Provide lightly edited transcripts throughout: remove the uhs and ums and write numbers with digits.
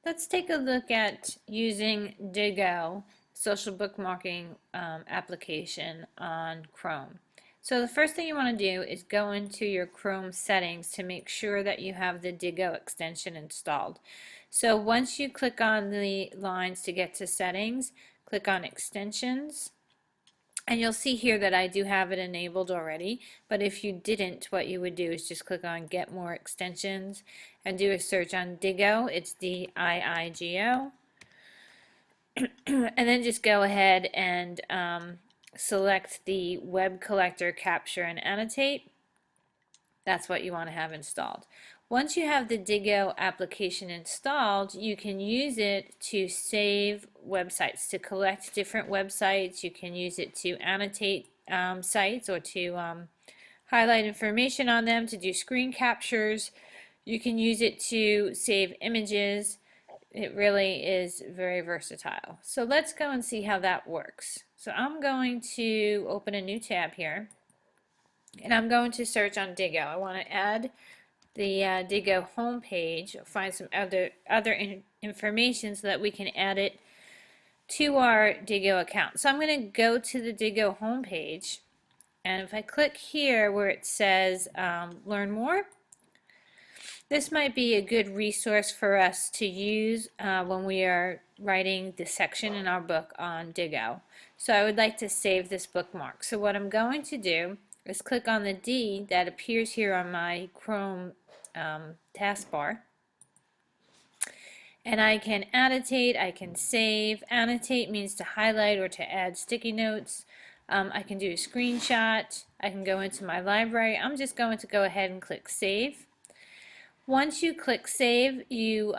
Let's take a look at using Diigo, social bookmarking application on Chrome. So the first thing you want to do is go into your Chrome settings to make sure that you have the Diigo extension installed. So once you click on the lines to get to settings, click on extensions. And you'll see here that I do have it enabled already, but if you didn't, what you would do is just click on Get More Extensions and do a search on Diigo. It's Diigo. And then just go ahead and select the Web Collector Capture and Annotate. That's what you want to have installed. Once you have the Diigo application installed, you can use it to save websites, to collect different websites. You can use it to annotate sites or to highlight information on them, to do screen captures. You can use it to save images. It really is very versatile. So let's go and see how that works. So I'm going to open a new tab here, and I'm going to search on Diigo. I want to add the Diigo homepage, find some other information so that we can add it to our Diigo account. So I'm going to go to the Diigo homepage, and if I click here where it says Learn More, this might be a good resource for us to use when we are writing the section in our book on Diigo. So I would like to save this bookmark. So what I'm going to do is click on the D that appears here on my Chrome taskbar, and I can annotate, I can save. Annotate means to highlight or to add sticky notes. I can do a screenshot. I can go into my library. I'm just going to go ahead and click Save. Once you click Save, you'll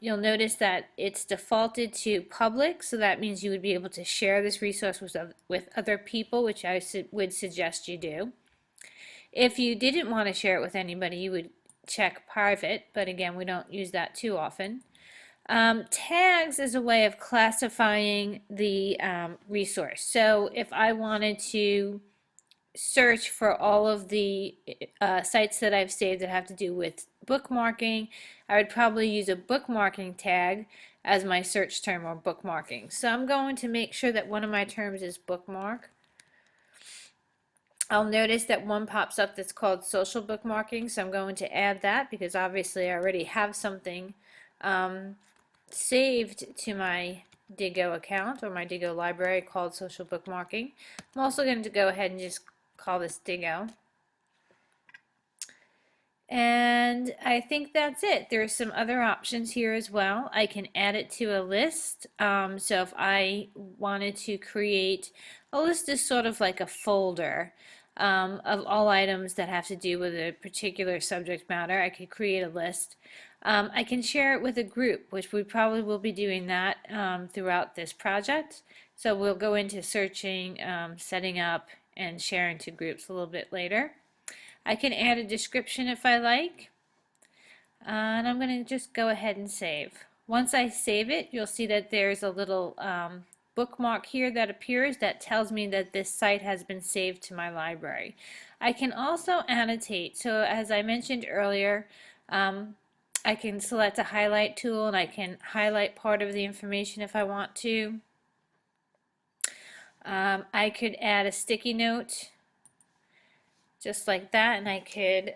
notice that it's defaulted to public, so that means you would be able to share this resource with other people, which I would suggest you do. If you didn't want to share it with anybody, you would check private, but again, we don't use that too often. Tags is a way of classifying the resource. So if I wanted to search for all of the sites that I've saved that have to do with bookmarking, I would probably use a bookmarking tag as my search term, or bookmarking. So I'm going to make sure that one of my terms is bookmark. I'll notice that one pops up that's called social bookmarking, so I'm going to add that because obviously I already have something saved to my Diigo account or my Diigo library called social bookmarking. I'm also going to go ahead and just call this Diigo. And I think that's it. There are some other options here as well. I can add it to a list. So if I wanted to create a list, is sort of like a folder of all items that have to do with a particular subject matter. I could create a list. I can share it with a group, which we probably will be doing that throughout this project. So we'll go into searching, setting up, and sharing to groups a little bit later. I can add a description if I like, and I'm going to just go ahead and save. Once I save it, you'll see that there's a little bookmark here that appears that tells me that this site has been saved to my library. I can also annotate. So as I mentioned earlier, I can select a highlight tool and I can highlight part of the information if I want to. I could add a sticky note just like that, and I could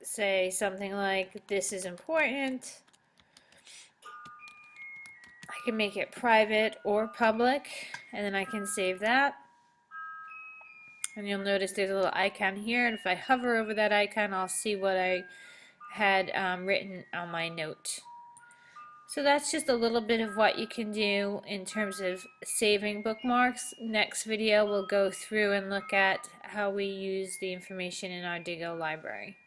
say something like, this is important. I can make it private or public, and then I can save that. And you'll notice there's a little icon here, and if I hover over that icon, I'll see what I had written on my note. So that's just a little bit of what you can do in terms of saving bookmarks. Next video we'll go through and look at how we use the information in our Diigo library.